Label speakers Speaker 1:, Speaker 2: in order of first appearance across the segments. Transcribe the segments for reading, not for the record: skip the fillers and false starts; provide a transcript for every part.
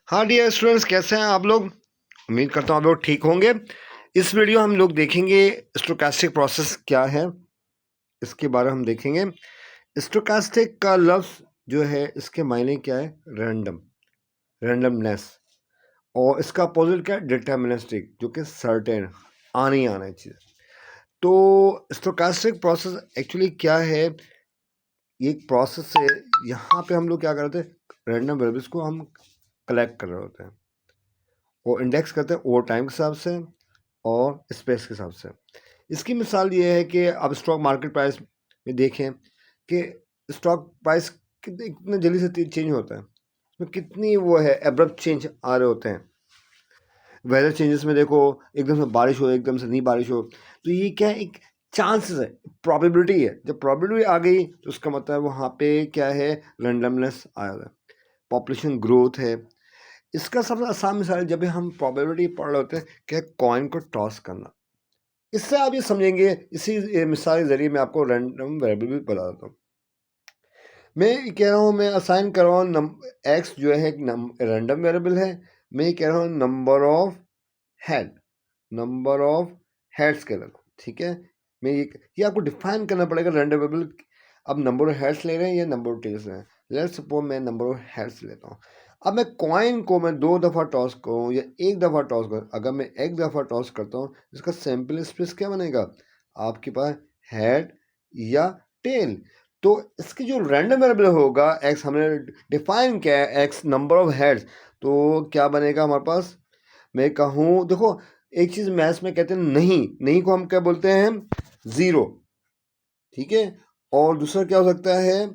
Speaker 1: हाँ dear students, कैसे हैं आप लोग। उम्मीद करता हूँ आप लोग ठीक होंगे। इस वीडियो हम लोग देखेंगे स्टोकास्टिक प्रोसेस क्या है, इसके बारे में हम देखेंगे। स्टोकास्टिक का लफ्ज़ जो है, इसके मायने क्या है? Random, randomness. और इसका अपोजिट क्या है? डिटर्मिनिस्टिक, जो कि सर्टेन, आनी आना चीज़। तो स्टोकास्टिक प्रोसेस एक्चुअली क्या है? ये एक प्रोसेस है। यहाँ पे हम लोग क्या कर रहे थे? रैंडम वेरिएबल्स को हम कलेक्ट कर रहे होते हैं, वो इंडेक्स करते हैं ओवर टाइम के हिसाब से और स्पेस के हिसाब से। इसकी मिसाल ये है कि अब स्टॉक मार्केट प्राइस में देखें कि स्टॉक प्राइस कितने जल्दी से चेंज होता है, उसमें कितनी वो है एब्रप्ट चेंज आ रहे होते हैं। वेदर चेंजेस में देखो, एकदम से बारिश हो, एकदम से नहीं बारिश हो, तो ये क्या है? एक चांसेस है, प्रोबेबिलिटी है। जब प्रोबेबिलिटी आ गई तो उसका मतलब वहाँ पे क्या है? रैंडमनेस आया है। पॉपुलेशन ग्रोथ है। इसका सबसे आसान मिसाल है, जब भी हम प्रोबेबिलिटी पढ़ रहे होते हैं कि कॉइन को टॉस करना। इससे आप ये समझेंगे, इसी मिसाल के जरिए मैं आपको रैंडम वेरिएबल भी बता देता हूँ। मैं कह रहा हूँ, मैं असाइन कर रहा हूँ एक्स जो है एक रैंडम वेरिएबल है। मैं ये कह रहा हूँ नंबर ऑफ हेड्स के लिए, ठीक है। मैं ये आपको डिफाइन करना पड़ेगा रैंडम वेरिएबल। अब नंबर ऑफ हेड्स ले रहे हैं या नंबर ऑफ टेल्स ले रहे हैं। लेट्स सपोज मैं नंबर ऑफ हेड्स लेता हूँ। अब मैं कॉइन को मैं 2 दफ़ा टॉस करूँ या 1 दफ़ा टॉस करूँ, अगर मैं 1 दफ़ा टॉस करता हूँ, इसका सैम्पल स्पेस क्या बनेगा? आपके पास हेड या टेल। तो इसकी जो रैंडम वेरिएबल होगा एक्स, हमने डिफाइन किया है एक्स नंबर ऑफ हेड्स, तो क्या बनेगा हमारे पास? मैं कहूँ, देखो एक चीज़ मैथ्स में कहते हैं नहीं को हम क्या बोलते हैं? ज़ीरो, ठीक है। और दूसरा क्या हो सकता है?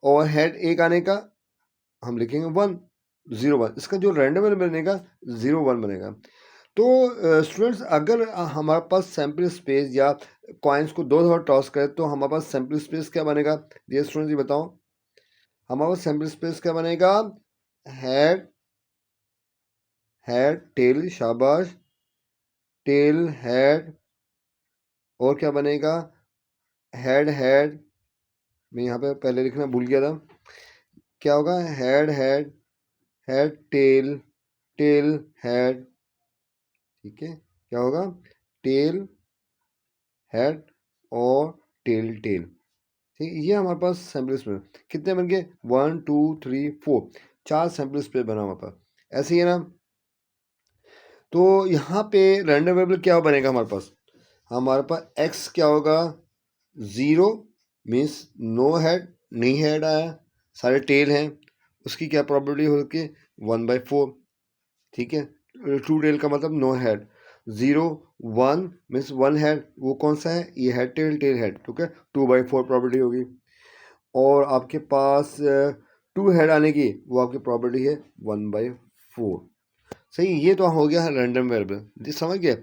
Speaker 1: और हेड एक आने का हम लिखेंगे 1, 0 1। इसका जो रैंडम बनेगा 0 1 बनेगा। तो स्टूडेंट्स, अगर हमारे पास सैम्पल स्पेस या कॉइन्स को 2 दफ़ा टॉस करें तो हमारे पास सैम्पल स्पेस क्या बनेगा? ये स्टूडेंट्स ये बताओ, हमारे पास सैम्पल स्पेस क्या बनेगा? हेड टेल, शाबाश, टेल हेड, और क्या बनेगा? हेड मैं यहाँ पे पहले लिखना भूल गया था। क्या होगा? हेड टेल हेड, ठीक है। क्या होगा? टेल हेड और टेल, ठीक। ये हमारे पास सैम्पल स्पेस कितने बन गए? 1 2 3 4, 4 सैम्पल स्पेस बना हमारे पास। ऐसे ही है ना। तो यहाँ पे रैंडम वेरिएबल क्या बनेगा हमारे पास? हमारे पास एक्स क्या होगा? 0 मीन्स नो हेड, नहीं हेड आया, सारे टेल हैं। उसकी क्या प्रॉबिलिटी होगी? 1/4, ठीक है। ट्रू टेल का मतलब नो हेड। 0 1 मीन्स 1 हेड, वो कौन सा है? ये हेड टेल हेड, ठीक है। 2/4 प्रॉबिलिटी होगी। और आपके पास 2 हेड आने की, वो आपकी प्रॉबिलिटी है 1/4। सही, ये तो हो गया है रैंडम वेरिएबल, जी समझ गए।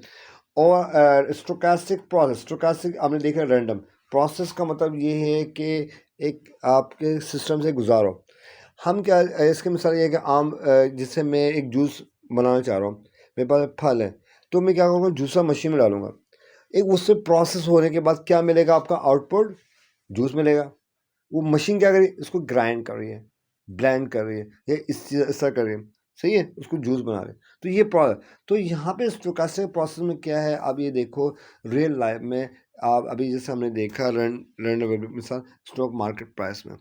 Speaker 1: और स्टोकास्टिक आपने देखा रैंडम प्रोसेस का मतलब ये है कि एक आपके सिस्टम से गुजारो। हम क्या, इसके मिसाल ये है कि आम, जिससे मैं एक जूस बनाना चाह रहा हूँ, मेरे पास फल है, तो मैं क्या करूँगा? जूसर मशीन में डालूंगा। एक उससे प्रोसेस होने के बाद क्या मिलेगा? आपका आउटपुट जूस मिलेगा। वो मशीन क्या कर रही है? इसको ग्राइंड कर रही है, ब्लेंड कर रही है, या इस तरह कर रही है, सही है, उसको जूस बना रहे हैं। तो ये प्रोसेस, तो यहाँ पे स्टोकास्टिक प्रोसेस में क्या है? अब ये देखो रियल लाइफ में, आप अभी जैसे हमने देखा रैंडम मिसाल स्टॉक मार्केट प्राइस में,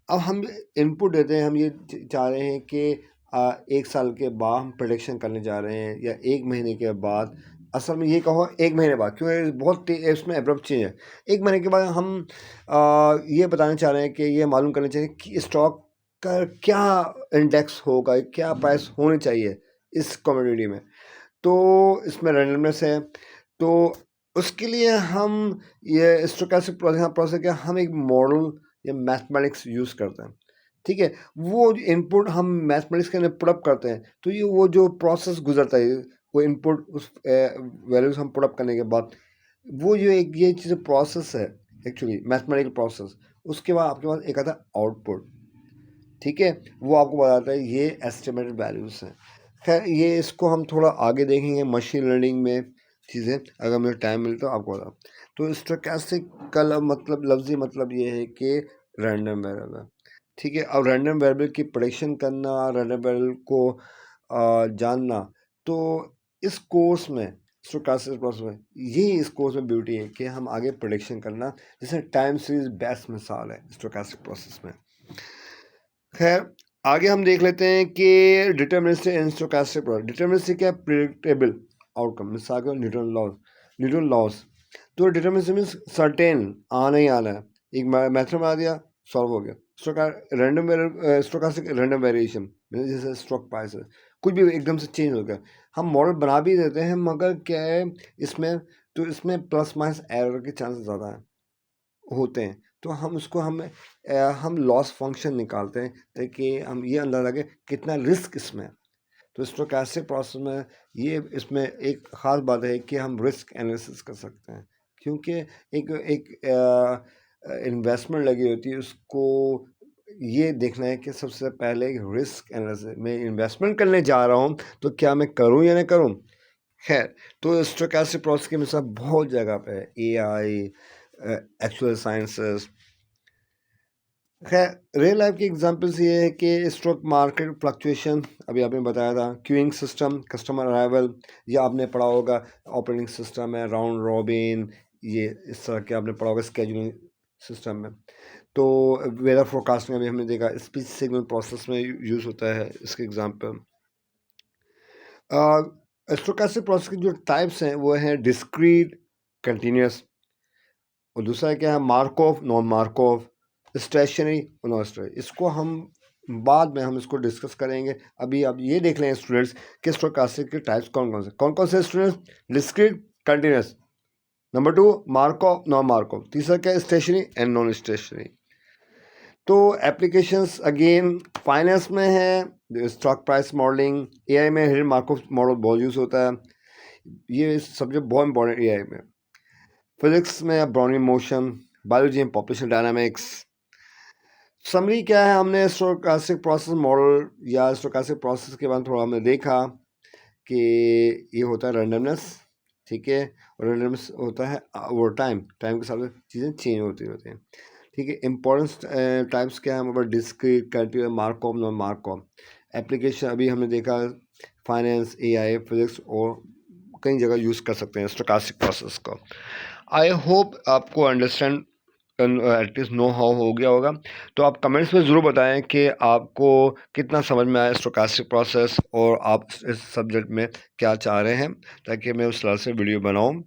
Speaker 1: अब हम इनपुट देते हैं, हम ये चाह रहे हैं कि 1 साल के बाद हम प्रोडिक्शन करने जा रहे हैं, या 1 महीने के बाद। असल में ये कहो 1 महीने बाद, क्योंकि बहुत इसमें एब्रप्ट चेंज है। 1 महीने के बाद हम ये बताना चाह रहे हैं कि ये मालूम करना चाहिए कि स्टॉक का क्या इंडेक्स होगा, क्या प्राइस होनी चाहिए इस कमोडिटी में। तो इसमें रैंडमनेस है। तो उसके लिए हम ये स्टोकेस्टिक प्रोसेस क्या, हम एक मॉडल या मैथमेटिक्स यूज़ करते हैं, ठीक है। वो इनपुट हम मैथमेटिक्स के अंदर पुटअप करते हैं, तो ये वो जो प्रोसेस गुजरता है, वो इनपुट उस वैल्यूज हम पुटअप करने के बाद, वो जो एक ये चीज़ प्रोसेस है एक्चुअली मैथमेटिकल प्रोसेस, उसके बाद आपके पास एक आता है आउटपुट, ठीक है। वो आपको बताता है ये एस्टिमेटेड वैल्यूज़ हैं। खैर, ये इसको हम थोड़ा आगे देखेंगे मशीन लर्निंग में चीज़ें, अगर मुझे टाइम मिले तो आपको बता। तो स्टोकेस्टिक का मतलब लफ्ज़ी मतलब ये है कि रैंडम वेरिएबल, ठीक है। अब रैंडम वेरिएबल की प्रेडिक्शन करना, रैंडम वेरिएबल को जानना, तो इस कोर्स में स्टोकास्टिक प्रोसेस में यही इस कोर्स में ब्यूटी है कि हम आगे प्रेडिक्शन करना, जैसे टाइम सीरीज बेस्ट मिसाल है स्टोकास्टिक प्रोसेस में। खैर आगे हम देख लेते हैं कि deterministic and stochastic process. Deterministic क्या, प्रेडिक्टेबल आउटकम, मिसाल के न्यूटन लॉज। तो डिटर्मिनिस्टिक मीन्स सर्टेन, आना ही आना है, एक मेथड बना दिया, सॉल्व हो गया। स्टोकास्टिक रैंडम वेरिएशन, जैसे स्टॉक प्राइस कुछ भी एकदम से चेंज हो गया, हम मॉडल बना भी देते हैं मगर क्या है इसमें, तो इसमें प्लस माइनस एरर के चांसेस ज़्यादा होते हैं, तो हम उसको हम लॉस फंक्शन निकालते हैं ताकि हम ये अंदाजा लगे कितना रिस्क इसमें है। तो स्टोकास्टिक प्रोसेस में ये इसमें एक ख़ास बात है कि हम रिस्क एनालिसिस कर सकते हैं, क्योंकि एक एक इन्वेस्टमेंट लगी होती है, उसको ये देखना है कि सबसे पहले रिस्क एनालिसिस, मैं इन्वेस्टमेंट करने जा रहा हूँ तो क्या मैं करूँ या नहीं करूँ। खैर तो स्टोकास्टिक प्रोसेस की मिसाल बहुत जगह पे है, AI, एक्चुअल साइंसेस। खैर रियल लाइफ की एग्जांपल्स ये है कि स्टॉक मार्केट फ्लक्चुएशन, अभी आपने बताया था, क्यूइंग सिस्टम, कस्टमर अराइवल, या आपने पढ़ा होगा ऑपरेटिंग सिस्टम है, राउंड रॉबिन, ये इस तरह के आपने पढ़ा होगा स्केजुलिंग सिस्टम में। तो वेदर फोरकास्टिंग अभी हमने देखा, स्पीच सिग्नल प्रोसेस में यूज़ होता है इसके एग्जाम्पल। स्टोकास्टिक प्रोसेस की जो टाइप्स हैं वो हैं डिस्क्रीट, कंटिन्यूस, और दूसरा क्या है Markov, non Markov, stationary, non stationary. इसको हम बाद में हम इसको डिस्कस करेंगे। अभी आप ये देख लें स्टूडेंट्स कि स्टोकास्टिक के टाइप्स कौन कौन से students, discrete, continuous, number 2 Markov, non Markov, तीसरा क्या है स्टेशनरी एंड नॉन स्टेशनरी। तो एप्लीकेशंस अगेन फाइनेंस में है स्टॉक प्राइस मॉडलिंग, AI में हिडन मार्कोव मॉडल बहुत यूज़ होता है, ये सब्जेक्ट बहुत इंपॉर्टेंट AI में। फिजिक्स में ब्राउनिंग मोशन, बायोलॉजी में पॉपुलेशन डायनामिक्स। समरी क्या है, हमने स्टोकास्टिक प्रोसेस मॉडल या स्टोकास्टिक प्रोसेस के बाद थोड़ा हमने देखा कि ये होता है रैंडमनेस, ठीक है, और रैंडमनेस होता है ओवर टाइम के साथ चीज़ें चेंज होती रहती हैं, ठीक है। इंपॉर्टेंस टाइप्स क्या है हमारे पास, discrete, continuous, Markov, non Markov. Application अभी हमने देखा फाइनेंस, AI, फिजिक्स, और कई जगह यूज़ कर सकते हैं स्टोकास्टिक प्रोसेस को। आई होप आपको अंडरस्टैंड एटलीस्ट नो हाउ हो गया होगा। तो आप कमेंट्स में ज़रूर बताएं कि आपको कितना समझ में आया स्टोकास्टिक प्रोसेस और आप इस सब्जेक्ट में क्या चाह रहे हैं, ताकि मैं उस तरह से वीडियो बनाऊं।